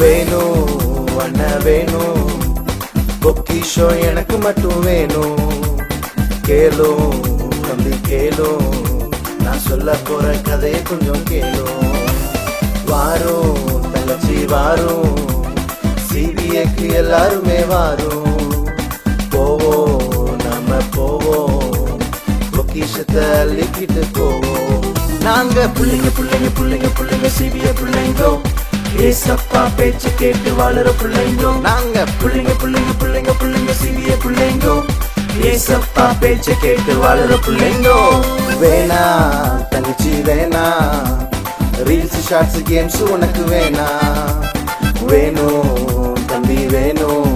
வேணும் அண்ணன் வேணும், பொக்கிஷம் எனக்கு மட்டும் வேணும். கேளும் தம்பி கேளும், நான் சொல்ல போற கதையை கொஞ்சம் கேளும். வாரும் தங்கச்சி வாரும், சிபிஐக்கு எல்லாருமே வாரும். போவோம் நாம போவோம், பொக்கிஷத்தை அள்ளிக்கிட்டு போவோம். நாங்க புள்ளைங்க புள்ளைங்க புள்ளைங்க புள்ளைங்க சிபிஐ பிள்ளைங்கோ, ஏசப்பா பேச்சு கேட்டு வாழற பிள்ளைங்கோ. நாங்க புள்ளைங்க புள்ளைங்க புள்ளைங்க புள்ளைங்க சிபிஐ பிள்ளைங்கோ, ஏசப்பா பேச்சு கேட்டு வாழற பிள்ளைங்கோ. வேணா தங்கச்சி வேணா, ரீல்ஸ் ஷார்ட்ஸ் கேம்ஸ் உனக்கு வேணா. வேணும் தம்பி வேணும்,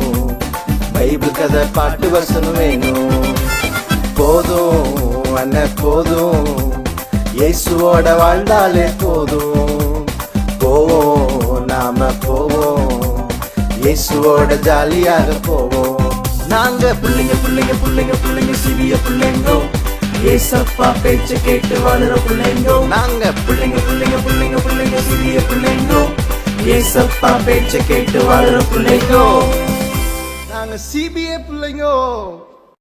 பைபிள் கதை பாட்டு வசனம் வேணும். போதும் அண்ணன் போதும், இயேசுவோட வாழ்ந்தாலே போதும். போவோம் நாம போவோம், இயேசுவோட ஜாலியாக போவோம். நாங்க பிள்ளைங்க பிள்ளைங்க பிள்ளைங்க பிள்ளைங்க சிபிஐ பிள்ளைங்கோ, ஏசப்பா பேச்ச கேட்டு வாழுற பிள்ளைங்கோ. நாங்க பிள்ளைங்க பிள்ளைங்க பிள்ளைங்க பிள்ளைங்க சிபிஐ பிள்ளைங்கோ, ஏசப்பா பேச்ச கேட்டு வாழுற பிள்ளைங்கோ. நாங்க சிபிஐ பிள்ளைங்கோ.